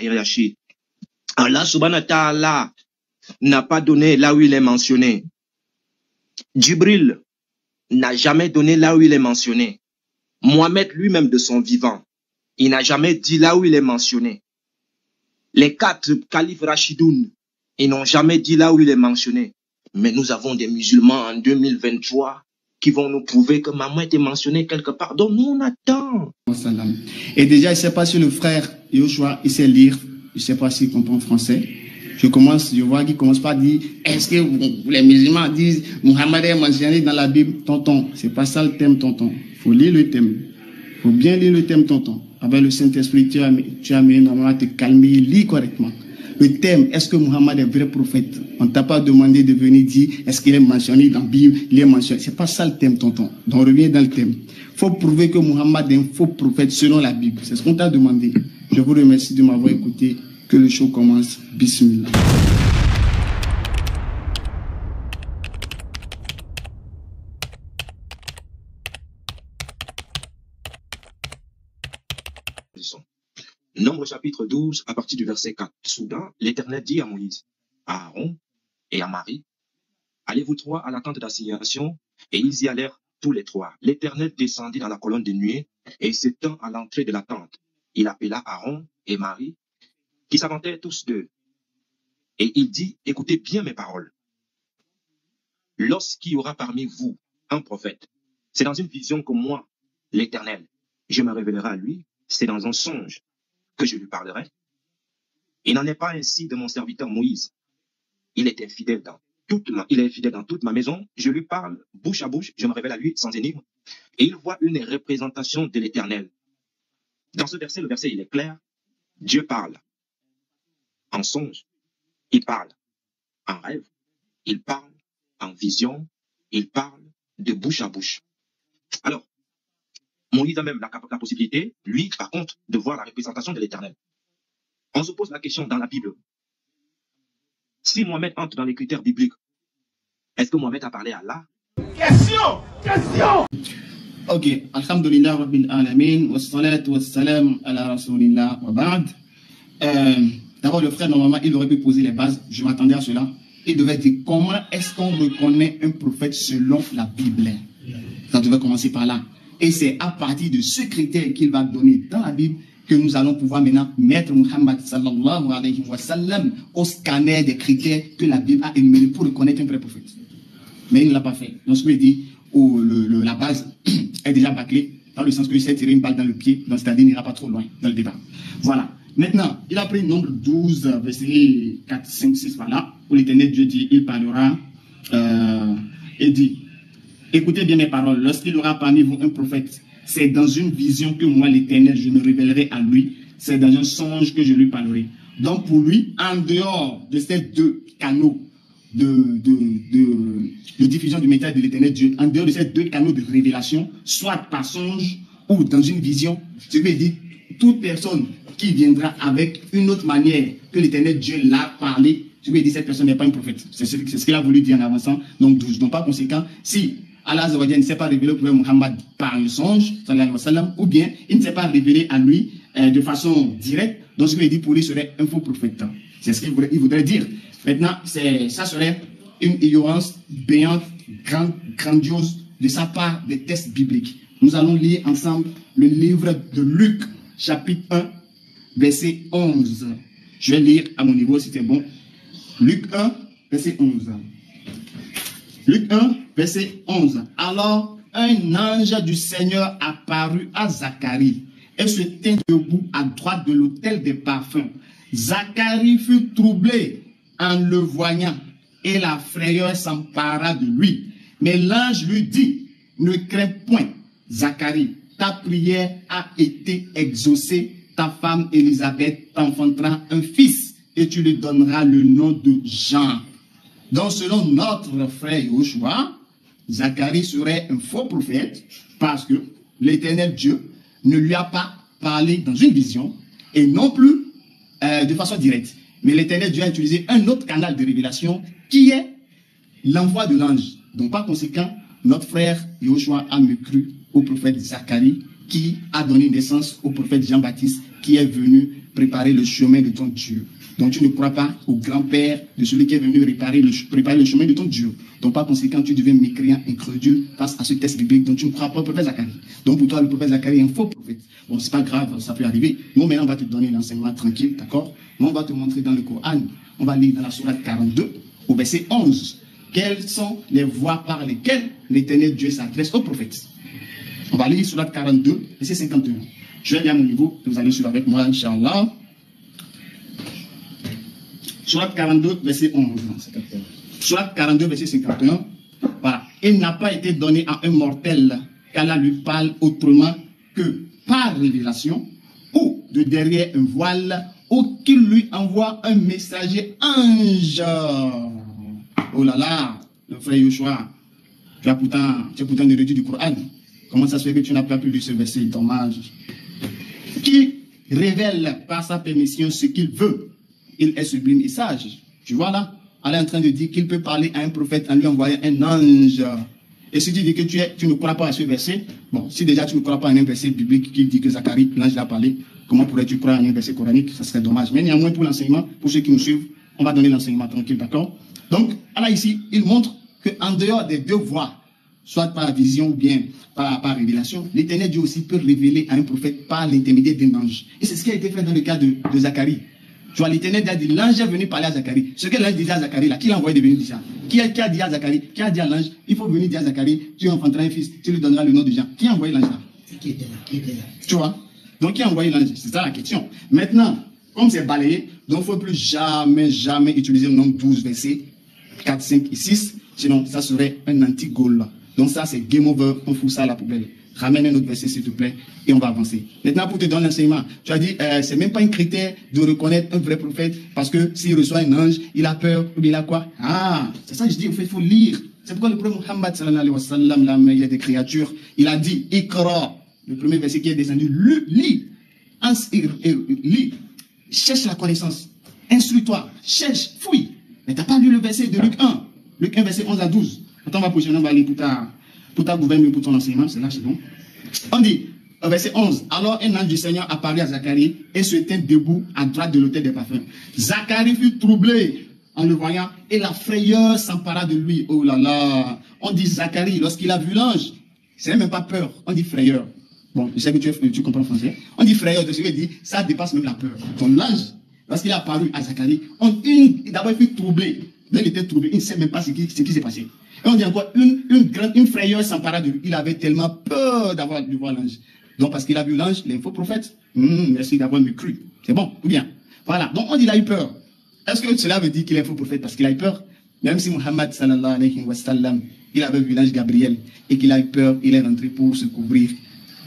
hiérarchie. Allah subhanahu wa ta'ala n'a pas donné là où il est mentionné. Djibril n'a jamais donné là où il est mentionné. Mohamed lui-même de son vivant, il n'a jamais dit là où il est mentionné. Les 4 califes Rachidoun, ils n'ont jamais dit là où il est mentionné. Mais nous avons des musulmans en 2023 qui vont nous prouver que Mahomet est mentionné quelque part. Donc nous on attend. Et déjà, je ne sais pas si le frère Yoshua, il sait lire, je ne sais pas s'il comprend français. Je vois qu'il commence par dire, est-ce que les musulmans disent Mohammed est mentionné dans la Bible, tonton? C'est pas ça le thème, tonton. Il faut lire le thème. Il faut bien lire le thème, tonton. Avec le Saint-Esprit, tu as mis normalement à te calmer, lis correctement. Le thème, est-ce que Mohammed est vrai prophète? On ne t'a pas demandé de venir dire, est-ce qu'il est mentionné dans la Bible? Il est mentionné. C'est pas ça le thème, tonton. Donc, on revient dans le thème. Il faut prouver que Mohammed est un faux prophète selon la Bible. C'est ce qu'on t'a demandé. Je vous remercie de m'avoir écouté. Que le show commence. Bismillah. Nombre chapitre 12, à partir du verset 4. Soudain, l'Éternel dit à Moïse, à Aaron et à Marie, allez-vous trois à la tente d'assignation, et ils y allèrent tous les trois. L'Éternel descendit dans la colonne de nuée, et s'étend à l'entrée de la tente. Il appela Aaron et Marie, qui s'avantaient tous deux. Et il dit, écoutez bien mes paroles. Lorsqu'il y aura parmi vous un prophète, c'est dans une vision que moi, l'Éternel, je me révélerai à lui, c'est dans un songe que je lui parlerai. Il n'en est pas ainsi de mon serviteur Moïse. Il est fidèle dans toute ma maison. Je lui parle bouche à bouche, je me révèle à lui sans énigme. Et il voit une représentation de l'Éternel. Dans ce verset, le verset il est clair. Dieu parle en songe, il parle en rêve, il parle en vision, il parle de bouche à bouche. Alors, Moïse a même la possibilité, lui, par contre, de voir la représentation de l'Éternel. On se pose la question dans la Bible. Si Mohamed entre dans les critères bibliques, est-ce que Mohamed a parlé à Allah? Question. Ok, alhamdulillah rabbil alamin, wa salatu wa salam ala rasulillah wa ba'd. D'abord, le frère, normalement, il aurait pu poser les bases. Je m'attendais à cela. Il devait dire comment est-ce qu'on reconnaît un prophète selon la Bible. Ça devait commencer par là. Et c'est à partir de ce critère qu'il va donner dans la Bible que nous allons pouvoir maintenant mettre Muhammad sallallahu alayhi wa sallam au scanner des critères que la Bible a énumérés pour reconnaître un vrai prophète. Mais il ne l'a pas fait. Donc, ce que je dis, la base est déjà bâclée, dans le sens que il s'est tiré une balle dans le pied, donc c'est-à-dire qu'il n'ira pas trop loin dans le débat. Voilà. Maintenant, il a pris nombre 12, verset 4, 5, 6, voilà, où l'Éternel Dieu dit, il parlera, et dit, écoutez bien mes paroles, lorsqu'il aura parmi vous un prophète, c'est dans une vision que moi, l'Éternel, je me révélerai à lui, c'est dans un songe que je lui parlerai. Donc pour lui, en dehors de ces deux canaux de diffusion du message de l'Éternel Dieu, en dehors de ces deux canaux de révélation, soit par songe ou dans une vision, je vais dire, toute personne qui viendra avec une autre manière que l'Éternel Dieu l'a parlé, je vais dire, cette personne n'est pas un prophète. C'est ce qu'il a voulu dire en avançant. Donc 12. Donc par conséquent, si Allah ne s'est pas révélé au prophète Muhammad par un songe, sallallahu alayhi wa sallam, ou bien il ne s'est pas révélé à lui de façon directe, donc ce qu'il dit pour lui serait un faux prophète. C'est ce qu'il voudrait dire. Maintenant, ça serait une ignorance béante, grandiose de sa part des textes bibliques. Nous allons lire ensemble le livre de Luc, chapitre 1, verset 11. Je vais lire à mon niveau si c'est bon. Luc 1, verset 11. Luc 1, verset 11. Alors, un ange du Seigneur apparut à Zacharie et se tint debout à droite de l'autel des parfums. Zacharie fut troublé en le voyant et la frayeur s'empara de lui. Mais l'ange lui dit, ne crains point, Zacharie, ta prière a été exaucée, ta femme Élisabeth t'enfantera un fils et tu lui donneras le nom de Jean. Donc selon notre frère Yoshua, Zacharie serait un faux prophète parce que l'Éternel Dieu ne lui a pas parlé dans une vision et non plus de façon directe. Mais l'Éternel Dieu a utilisé un autre canal de révélation qui est l'envoi de l'ange. Donc par conséquent, notre frère Yoshua a mécru au prophète Zacharie qui a donné naissance au prophète Jean-Baptiste qui est venu préparer le chemin de ton Dieu. Donc tu ne crois pas au grand-père de celui qui est venu préparer le chemin de ton Dieu. Donc par conséquent, tu deviens mécréant, incrédule face à ce texte biblique. Donc tu ne crois pas au prophète Zacharie. Donc pour toi, le prophète Zacharie est un faux prophète. Bon, c'est pas grave, ça peut arriver. Nous, maintenant, on va te donner l'enseignement tranquille, d'accord? Mais on va te montrer dans le Coran. On va lire dans la sourate 42, au verset 11. Quelles sont les voies par lesquelles l'Éternel Dieu s'adresse au prophète? On va lire sourate 42, verset 51. Je vais lire à mon niveau, vous allez suivre avec moi, Inch'Allah. Sourate 42, verset 11. Sourate 42, verset 51. Voilà. Il n'a pas été donné à un mortel qu'Allah lui parle autrement que par révélation ou de derrière un voile ou qu'il lui envoie un messager ange. Oh là là, le frère Yoshua, tu as pourtant le réduit du Coran. Comment ça se fait que tu n'as pas pu lire ce verset, dommage? Qui révèle par sa permission ce qu'il veut. Il est sublime et sage. Tu vois là, elle est en train de dire qu'il peut parler à un prophète en lui envoyant un ange. Et si tu dis que tu ne crois pas à ce verset, bon, si déjà tu ne crois pas à un verset biblique qui dit que Zacharie, l'ange l'a parlé, comment pourrais-tu croire à un verset coranique? Ça serait dommage. Mais néanmoins, pour l'enseignement, pour ceux qui nous suivent, on va donner l'enseignement tranquille, d'accord? Donc, là ici, il montre qu'en dehors des deux voies, soit par vision ou bien par révélation, l'Éternel Dieu aussi peut révéler à un prophète par l'intermédiaire d'un ange. Et c'est ce qui a été fait dans le cas de Zacharie. Tu vois, l'Éternel a dit, l'ange est venu parler à Zacharie. Ce que l'ange disait à Zacharie, là, qui l'a envoyé de venir dire ça? Qui a dit à Zacharie, qui a dit à l'ange, il faut venir dire à Zacharie, tu enfanteras un fils, tu lui donneras le nom de Jean. Qui a envoyé l'ange là? Qui était là? Tu vois? Donc, qui a envoyé l'ange? C'est ça la question. Maintenant, comme c'est balayé, donc il ne faut plus jamais utiliser le nombre 12 versets 4, 5 et 6. Sinon, ça serait un anti-goal. Donc ça, c'est game over, on fout ça à la poubelle. Ramène un autre verset, s'il te plaît, et on va avancer. Maintenant, pour te donner l'enseignement, tu as dit, c'est même pas un critère de reconnaître un vrai prophète, parce que s'il reçoit un ange, il a peur, ou bien il a quoi? Ah, c'est ça que je dis, en fait, il faut lire. C'est pourquoi le prophète Muhammad, sallallahu alayhi wa sallam, la meilleure des créatures, il a dit, Iqra, le premier verset qui est descendu, lis, lis, cherche la connaissance, instruis-toi, cherche, fouille. Mais tu n'as pas lu le verset de Luc 1, Luc 1, verset 11 à 12. Attends, on va positionner, on va aller pour ta gouverne, pour ton enseignement, c'est là, c'est bon. On dit, verset 11, alors un ange du Seigneur apparut à Zacharie et se tint debout à droite de l'autel des parfums. Zacharie fut troublé en le voyant et la frayeur s'empara de lui. Oh là là, on dit Zacharie, lorsqu'il a vu l'ange, c'est même pas peur, on dit frayeur. Bon, je sais que tu comprends le français. On dit frayeur, de ce qu'il dit, ça dépasse même la peur. Donc l'ange, lorsqu'il a apparu à Zacharie, d'abord il fut troublé. Donc il était troublé, il ne sait même pas ce qui s'est passé. Et on dit encore, une frayeur s'empara de lui. Il avait tellement peur de voir l'ange. Donc, parce qu'il a vu l'ange, les faux prophètes, merci d'avoir me cru. C'est bon, ou bien. Voilà. Donc, on dit qu'il a eu peur. Est-ce que cela veut dire qu'il est faux prophète parce qu'il a eu peur? Même si Muhammad, sallallahu alayhi wa sallam, il avait vu l'ange Gabriel et qu'il a eu peur, il est rentré pour se couvrir.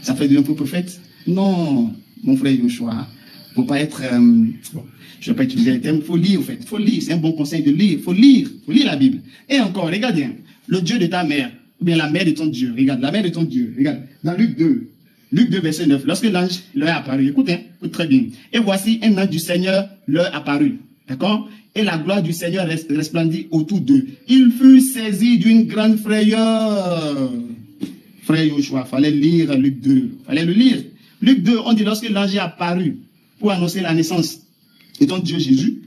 Ça fait de un faux prophète? Non, mon frère Yoshua. Faut pas être, bon, je ne vais pas utiliser les termes, il faut lire, en fait. Il faut lire, c'est un bon conseil de lire. Il faut lire la Bible. Et encore, regardez, le Dieu de ta mère, ou bien la mère de ton Dieu, regarde, la mère de ton Dieu, regarde, dans Luc 2, verset 9, lorsque l'ange leur est apparu, écoutez, écoute très bien, et voici un ange du Seigneur leur apparu, d'accord? Et la gloire du Seigneur resplendit autour d'eux. Il fut saisi d'une grande frayeur. Frère Yoshua, fallait lire Luc 2, fallait le lire. Luc 2, on dit, lorsque l'ange est apparu pour annoncer la naissance de ton Dieu Jésus,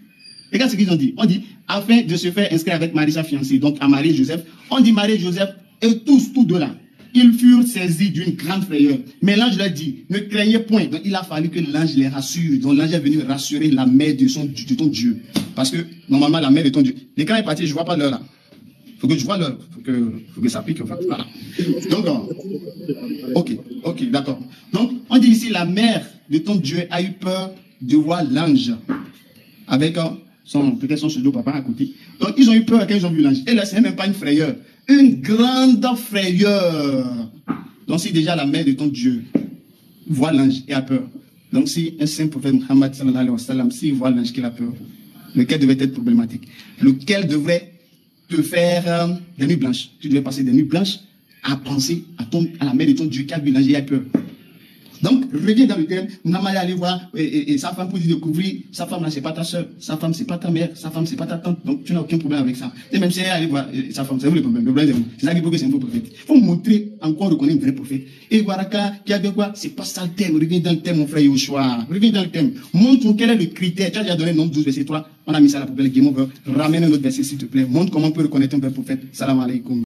regarde ce qu'ils ont dit. On dit, afin de se faire inscrire avec Marie, sa fiancée, donc à Marie et Joseph. On dit Marie et Joseph, et tous deux là, ils furent saisis d'une grande frayeur. Mais l'ange leur dit, ne craignez point. Donc il a fallu que l'ange les rassure. Donc l'ange est venu rassurer la mère de ton Dieu. Parce que, normalement, la mère de ton Dieu. L'écran est parti, je ne vois pas l'heure là. Il faut que je vois l'heure. Il faut que ça pique, en fait. Voilà. Donc, ok, d'accord. Donc, on dit ici, la mère de ton Dieu a eu peur de voir l'ange avec peut-être son pseudo-papa à côté. Donc, ils ont eu peur quand ils ont vu l'ange. Et là, ce n'est même pas une frayeur. Une grande frayeur. Donc, si déjà la mère de ton Dieu voit l'ange et a peur. Donc, si un saint prophète Muhammad sallallahu alayhi wa sallam, s'il voit l'ange qu'il a peur, lequel devait être problématique? Lequel devrait te faire des nuits blanches? Tu devais passer des nuits blanches à penser à la mère de ton Dieu qui a vu l'ange et a peur. Donc, reviens dans le thème, n'a mal aller voir et sa femme pour te découvrir, sa femme là, c'est pas ta soeur, sa femme, c'est pas ta mère, sa femme, c'est pas ta tante. Donc, tu n'as aucun problème avec ça. Et même si elle allait voir sa femme, c'est vous le problème. Le problème, c'est ça qui prouve que c'est un faux prophète. Il faut montrer encore reconnaître un vrai prophète. Et Waraka, qui a de quoi, c'est pas ça le thème. Reviens dans le thème, mon frère Yoshua. Reviens dans le thème. Montre quel est le critère. Tu as déjà donné le nombre 12, verset 3. On a mis ça à la poubelle, game over. Ramène un autre verset, s'il te plaît. Montre comment on peut reconnaître un vrai prophète. Salam alaikum.